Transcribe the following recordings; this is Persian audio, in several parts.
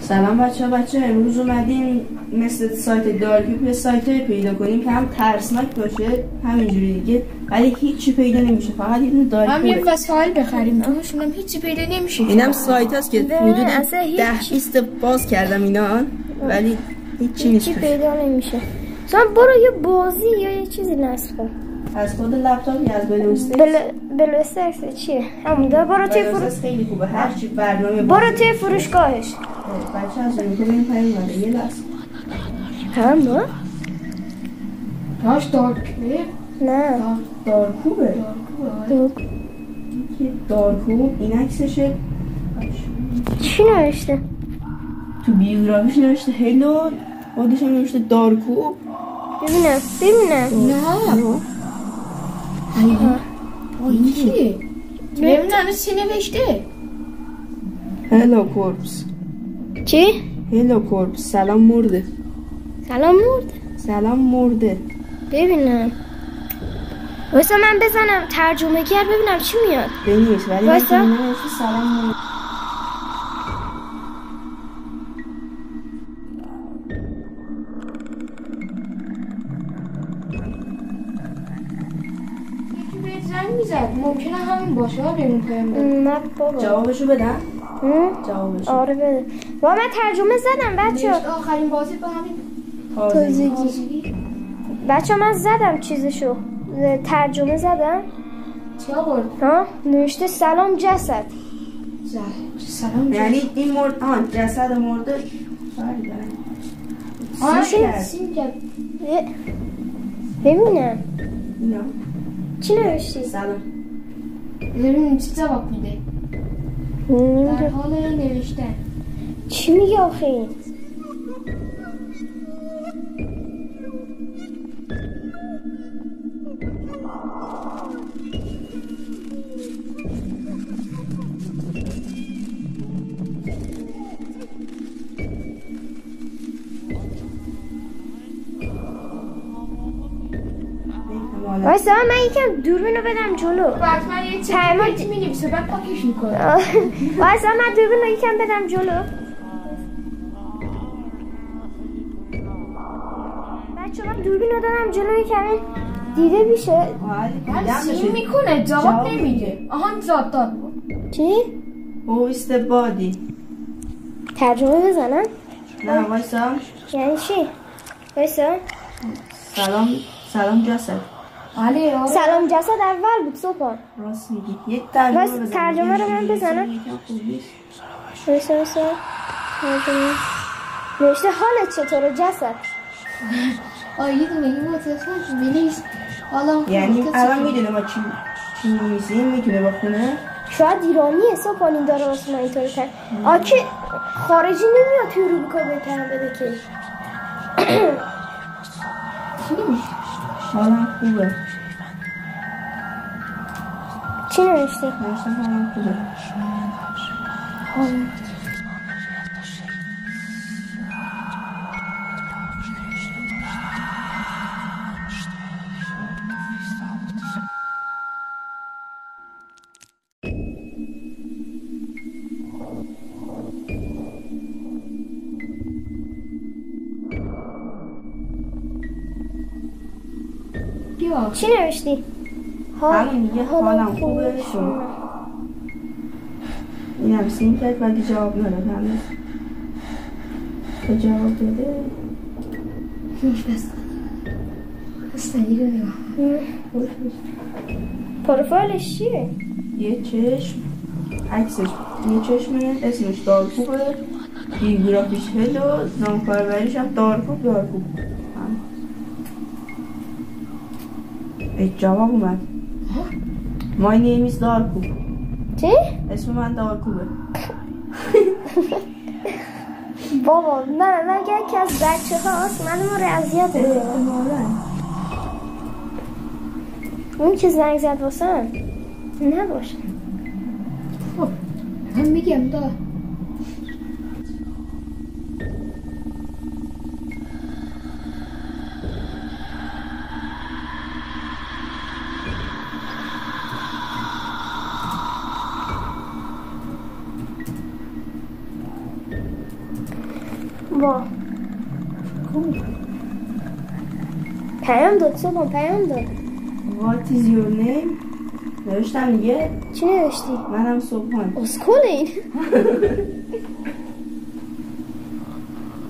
سلام بچه امروز اومدیم مثل سایت دارکوب یه سایت پیدا کنیم که هم ترسناک باشه همینجوری دیگه، ولی هیچی پیدا نمیشه، فقط یه دونه دارکوب. هم یه وسایل بخریم اما شونم هیچی پیدا نمیشه. اینم سایت هست که حدود 10-20 باز کردم اینا، ولی هیچی نیست، هیچی پیدا نمیشه. مثلا برو یه بازی یا یه چیزی نصب کن از خود لپتاپ یا از بلوستکس چیه؟ همون ده. برو توی خیلی خوبه، هر چی برنامه برو توی فروشگاهش. بچه از اون که بریم پایین اومده یه لحظه همون داش دارکوبه؟ نه دارکوبه. دارکوب این عکسشه. چی نوشته؟ تو بیوگرافیش نوشته هلو، خودش هم نوشته دارکوب. ببینم نه این چیه؟ ببینم چی نوشته؟ هلو کورپس. چی؟ هلو کورپس. سلام مرده. سلام مرده. ببینم واسه من بزنم ترجمه کرد ببینم چی میاد. بنویس ولی من سلام مرده. ممکنه همین باشه ها بمون پایم. نه بابا جوابشو بدم؟ جوابشو آره بده. با من ترجمه زدم بچه. آخرین بازی با همین تازگی. بچه من زدم چیزشو، ترجمه زدم. چی آورد؟ ها نوشته سلام جسد. سلام یعنی این مرد جسد مرده سیم کرد. ببینم اینا چی نوشتی؟ سلام. ببینیم چی جواب میده. در حال نوشتن. چی میگه آخه این؟ وایسا من یکم دوربینو بدم جلو. حتما یه چیزی می‌نویسه بعد پاکش می‌کنه. وایسا من دوربینو یکم بدم جلو. بچه من دوربینو دادم جلو یکم دیده میشه. سیم میکنه جواب نمیده. آهان جواب داد. چی؟ هویست بادی. ترجمه بزنم؟ نه وایسا. یعنی چی؟ وایسا سلام جسد. سلام جسد اول بود صبح. راست میگی. یک ترجمه رو من بزنم. وایسا ترجمه نوشته حالت چطوره جسد؟ یه دونه این متفاوت بنویس. حالا یعنی الان میدونه ما چی می‌نویسیم، میتونه بخونه. شاید ایرانیه صبح این داره واسه ما اینطوری کرد. که خارجی نمیاد توی روبیکا بهترم بده که. حالا خوبه. چی نوشته؟ حالا خوبه. چی نوشتی؟ همون میگه حالم خوبه شما. این هم سیم کرد ولی جواب نداد هنوز. تو جواب بده. بستنی رو نگاه. پروفایلش چیه؟ یه چشم عکسش یه چشمه، اسمش دارکوبه، بیوگرافیش هلو، نامکاربریش هم دارکوب. جواب اومد. My name is دارکوب. چی؟ اسم من دارکوبه. بابا من یکی از بچه هاست منو اذیت میکنه. اون که زنگ زد واسم نباشه. من میگم دار با پیام داد صبح پیام داد. What is your name؟ نوشتم دیگه. چی نوشتی؟ منم صبحان. اسکول این.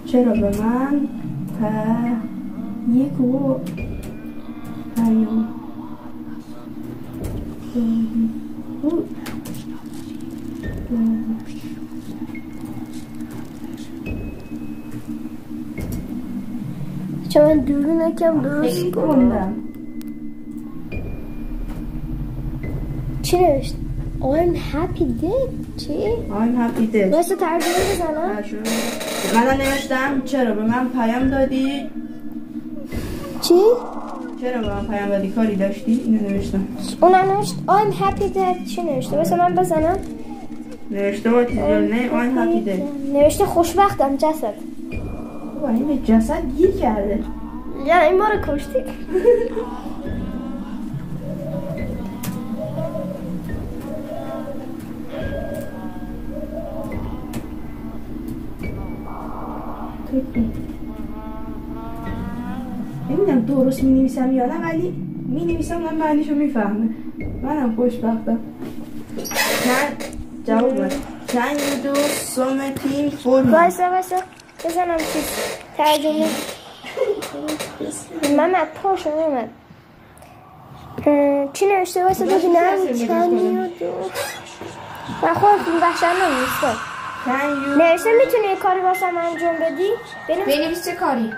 چرا به من یک و پیام چون من دورو نکم درست کنم. چی نوشت؟ I'm happy dead. چی؟ I'm happy dead. واسه ترجمه بزنم؟ منم نوشتم چرا به من پیام دادی؟ چی؟ چرا به من پیام دادی کاری داشتی؟ اینو نوشتم. اونم نوشت I'm happy dead. چی نوشته؟ واسه من بزنم؟ نوشته What is your name؟ I'm happy dead. نوشته خوشبختم جسد. این به جسد گیر کرده. یعنی این ما رو کشتی. نمیدونم درست می نویسم یا نه ولی می نویسم من معنیشو میفهمه. منم خوشبختم. جواب من Can you do something for me؟ وایسا بزنم چیز ترجمه. محمد پاشو محمد. چی نوشته واسه ببینم؟ Can you do؟ من خودم وحشتناک نیستم. نوشته میتونی یه کاری واسه من انجام بدی؟ بنویس چه کاری؟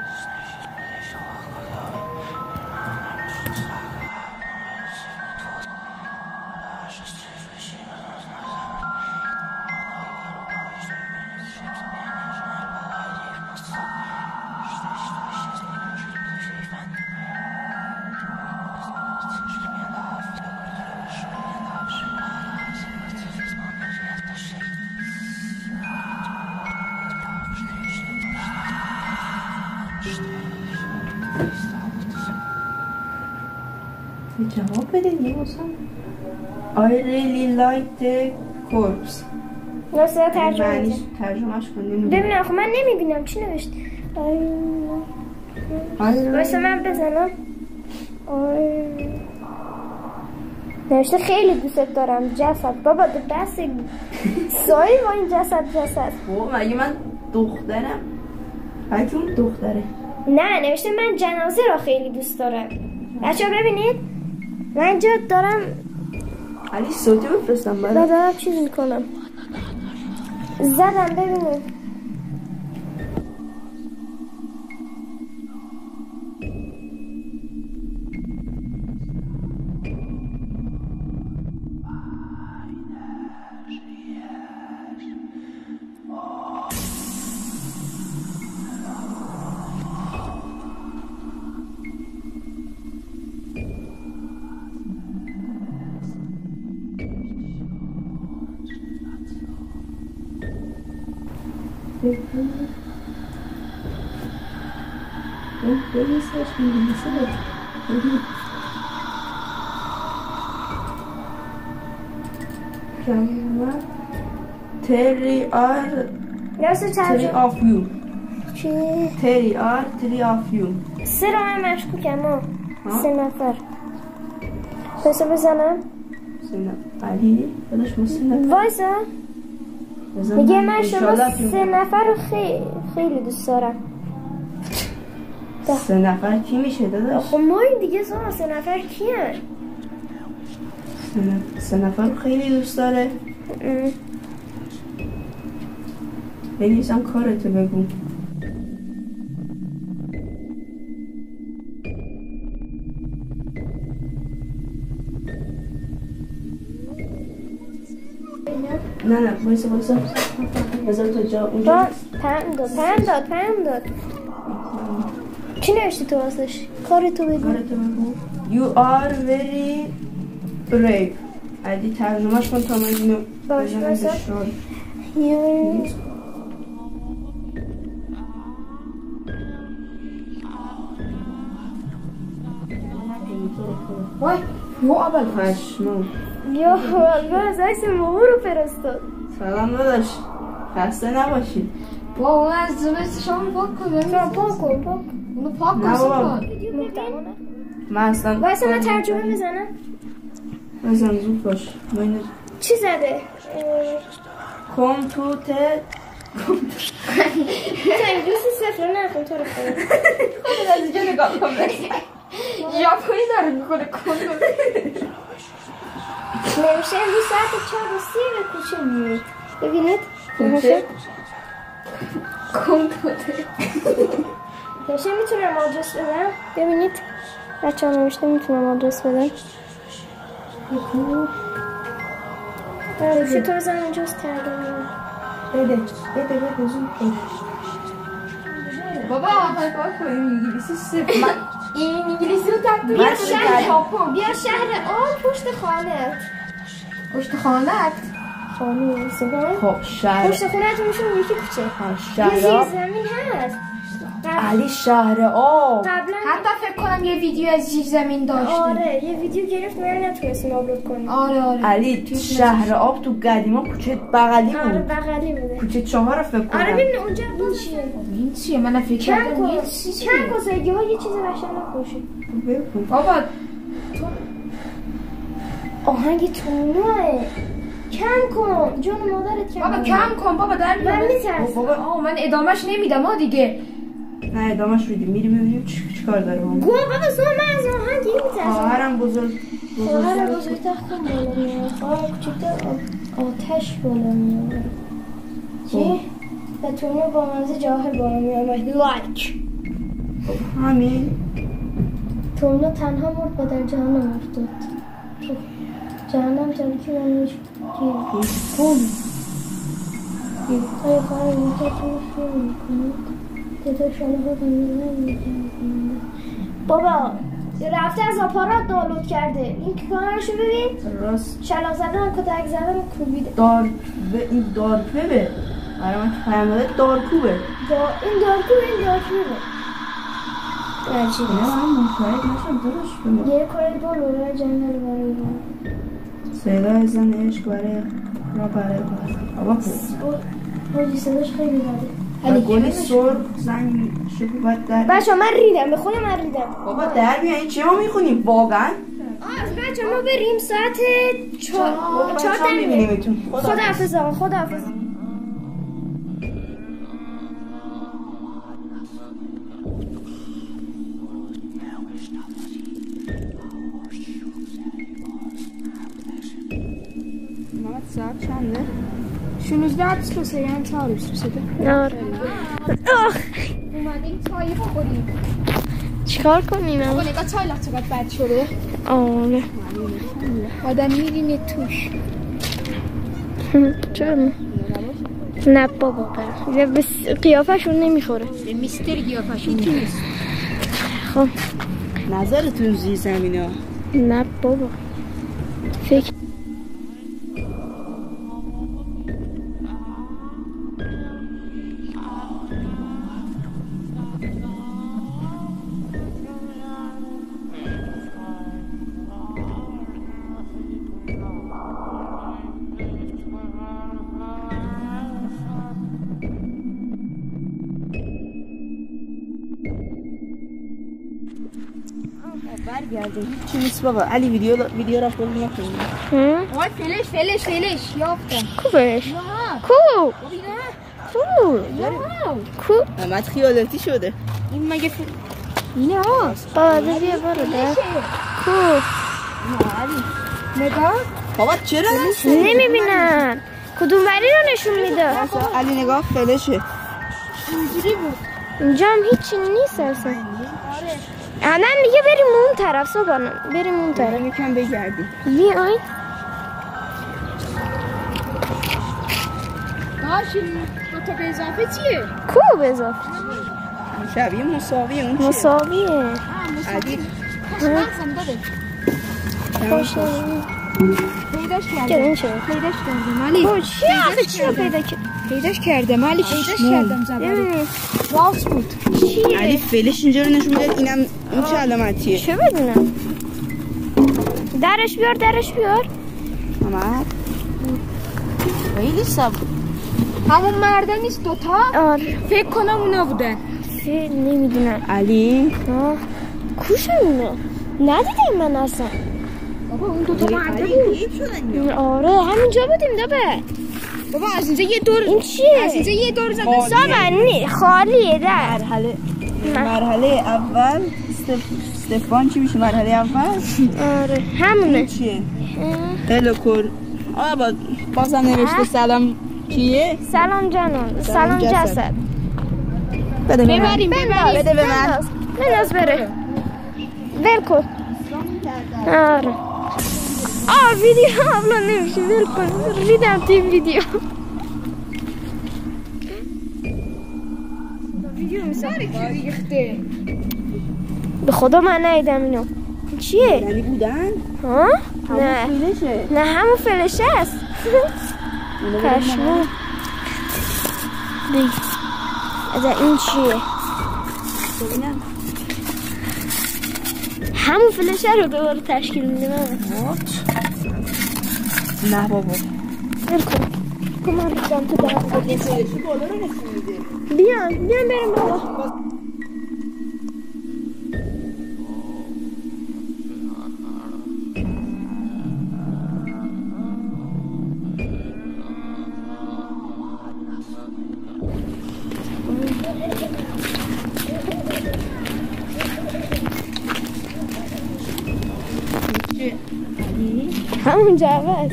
جواب بده دیگه واسم. I really like the corpse. واسه ترجمهش کنیم. ببینم خب من نمیبینم چی نوشت. واسه من بزنم. نوشته خیلی دوست دارم جسد. بابا دست سایی با این جسد. مگه من دخترم؟ حتی اون دختره. نه نوشته من جنازه را خیلی دوست دارم. بچه ها ببینید من اینجا دارم علی صوتی بفرستم برای دارم چیز میکنم. زدم ببینید. Three of you. چی؟ three of you. سه را من مشکوکم. سه نفر. بسا بزنم. علی بدش مسلم. وایسا میگه من شما سه نفر رو خیلی دوست دارم. سه نفر کی میشه داداش؟ خب ما این دیگه سه نفر کی هست؟ سه نفر رو خیلی دوست داره. بنویسم کارتو بگو. نه وایسا بذار تو جا اونجا پیام داد. چی نوشتی تو واسش؟ کارتو بگو. You are very brave. علی ترجمهش کن تا من اینو باش وایسا. وای یو اول پشمو یا از عکس ماما رو فرستاد. سلام داداش خسته نباشید. با اون از زبست شما پاک کن پاک اونو پاک کن سپان من اصلا واسه من ترجمه بزنم بزن زود باش چی زده؟ کامپیوتر تو انگلیسی صفر نخون تو رو خود خودت از اینجا نگاه کن ژاپنی داره میکنه نمیشه امروز ساعت 4:30 به کوچه میری ببینید کوچه کامپیوتر نمیشه میتونم آدرس بدم ببینید بچه ها نمیشه میتونم آدرس بدم نمیشه تو بزن اینجاست کردم بده زود باش بابا آخر کار کنیم انگلیسی صفر من این انگلیسی رو تبدیل بیا شهر پشت خانت پشت خانت خانه سبن خب شهر پشت خونت میشون یکی کوچه شهر یه زیر زمین هست علی شهر آب قبلا حتی فکر کنم یه ویدیو از زیر زمین داشتیم آره یه ویدیو گرفت من نتونستیم آپلود کنیم آره علی شهر آب تو قدیما کوچه بغلی آره بود بغلی بوده کوچه 4 فکر کنم آره ببین اونجا این چیه این چیه من فکر کردم این چیزیه چند گذاری ها یه چیز قشنگ نپوشه بابا آهنگ تونوه کم کن جون مادرت کم بابا کم کن بابا در من میترسم بابا من ادامهش نمیدم ها دیگه نه ادامهش میدیم میریم ببینیم چیکار داره گو بابا من از آهنگ میترسم خواهرم بزرگ خواهر بزرگتر خون بالا میاد خواهر کوچکتر آتش بالا میاد چی؟ و تونو با منزه جاهل بالا میاد لایک همین تونو تنها مرد و در جهنم افتاد جهنم تاریکی من میشه خون آیا خواهر میترسون شروع میکنید دیتا شانه ها بمیرن بابا رفته از آپارات دانلود کرده این که کارشو ببین راست شلاق زدن کتک زدن کوبیده این دارکوبه برای من که پیام داده دارکوبه این دارکوبه عجیب نه است من مطمئن نشم درست یه کار دو لوره جنگل برای ما صدای زن عشق برای ما برای بابا خوب صداش خیلی بده گل سرخ زنگ شکوفت در بچه من ریدم به خودم من ریدم بابا در بیا این چه ما میخونیم واقعا بچه ما بریم ساعت 4 میبینیمتون خداحافظ آقا خداحافظ ساعت چنده؟ 16:33 یعنی چهار آره اومدیم چای بخوریم چیکار کنیم؟ بابا نگاه چای لاغ چقدر بد شده آره آدم میرینه توش چرا؟ نه بابا به قیافشون نمیخوره به میستر قیافشون نیست خب نظرتون زیر زمینه نه بابا فکر برگردیم چی نیست بابا علی ویدیو را خود نکنیم آی فلش یافتم کوبش کو کو احمد خیالاتی شده این مگه اینه ها بابا بیا برو ده کو نگاه بابا چرا نمیبینن کدوم وری رو نشون میده علی نگاه فلشه اینجوری بود اینجا هم هیچی نیست اصلا الان میگه بریم اون طرف صبحانه بریم اون طرف یکم بگردیم بیاین داشت دو تا به اضافه چیه؟ کو به اضافه شبیه مساوی اون چیه مساویه علی خوشمنسم داده خوش پیداش کردم پیداش کردم علی چی رو پیدا کرد پیداش کردم علی پیداش کردم زباری راست بود چیه؟ علی فلش اینجا رو نشون میده اینم اون چه علامتیه چه بدونم درش بیار احمد خیلی همون مرده نیست دوتا؟ آره فکر کنم اونا بودن. نمیدونم. علی کوشن اونا ندیدیم من اصلا. بابا اون دوتا مرده بود. آره همینجا بودیم دابه. بابا از اینجا یه دور این چیه؟ از اینجا یه دور زدن. سابن خالیه در مرحله اول استفان چی میشه مرحله اول؟ آره همونه. چیه؟ تلوکور بازم نوشته سلام چیه؟ سلام جانم. سلام جسد. بده به من. ببریم بده به من. بنداز بره. ول کن. آره ویدیو آپلود نمیشه. ول کن. ریدم توی ویدیو. ویدیو میساری که ریخته. به خدا من ندیدم اینو. چیه؟ یعنی بودن؟ ها؟ نه فیلشه. نه همون فلشه است. پشمو بی از این چیه؟ ببینم همون فلشه رو دوباره تشکیل میده من. نه بابا ول کن. کمان ریدم تو درم بودی. بالا رو نشون میده. بیان بریم بابا. همون جوز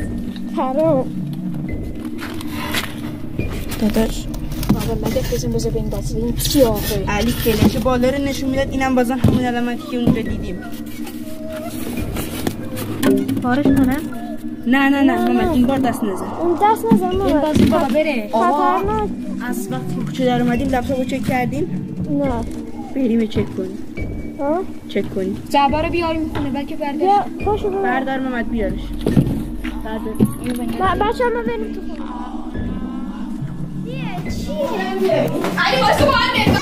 حرام داداش بابا مگه فیزم بذار بندازی این چی آخه؟ علی فلش بالا رو نشون میداد. اینم بازم همون علامتی که اونجا دیدیم. بارش کنم؟ نه محمد این بار دست نزن. اون دست نزن ما بابا بره. خطرناک. از وقتی کوچه در اومدیم لپتاپو چک کردیم. نه بریم چک کنیم. ها؟ چک کنیم. جعبه رو بیاریم میکنه بلکه برداشت. بیا پاشو برو. بردار محمد بیارش. بردار. بچه ما بریم تو خونه. چیه؟ علی واسه با هم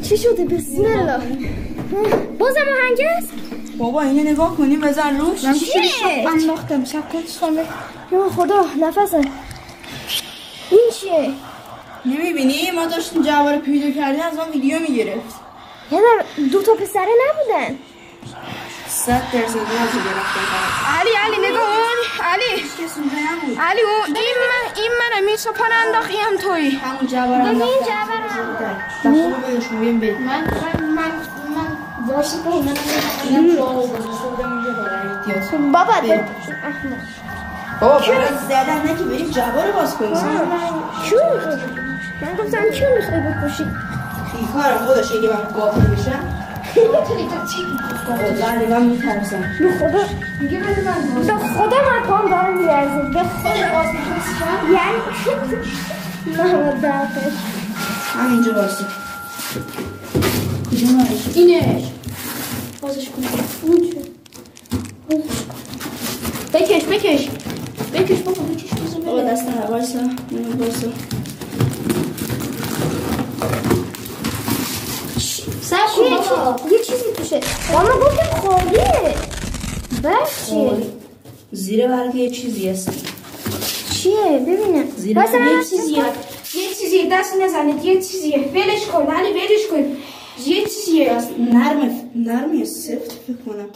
چی شده؟ بسم الله. بازم آهنگ است؟ بابا اینو نگاه کنیم بزن روش. چیه؟ انداختم شب کنم. یا خدا نفسم. این چیه؟ نمیبینی ما داشتیم جعبه رو پیدا کردیم از ما ویدیو میگرفت. یعنی دو تا پسره نبودن. 100% راضی گرفتم. علی نگاه کن. علی این منم این سپان انداخت این توی. همون جعبه رو این انداختم. جعبه رو دستو رو بهش میگیم بریم. من واسه با من اینم شما گذاشته اونجا برای احتیاط. بابا بابا برای زدن نه که بریم جعبه رو باز کنیم. کیو میخوای؟ من گفتم کیو میخوای بکشی؟ بیکارم خودش اگه من قاتل بشم. بله من میترسم. به خدا میگه بده من به خدا من پام داره میرزه. به خدا یعنی محمد درکش همینجا باشی. کجا مارش؟ اینش بازش کن. اون چه؟ بکش بابا بکش بزن بابا دست نه وایسا. وایسا. سر کن یه چیزی توشه. ماما گفتم خالیه. بس چیه؟ زیر برگه یه چیزی هست. چیه؟ ببینم. زیر واسه من یه هست چیزیه. یه چیزیه دست نزنید یه چیزیه ولش کن علی ولش کن یه چیزیه نرمه سفت فکر کنم.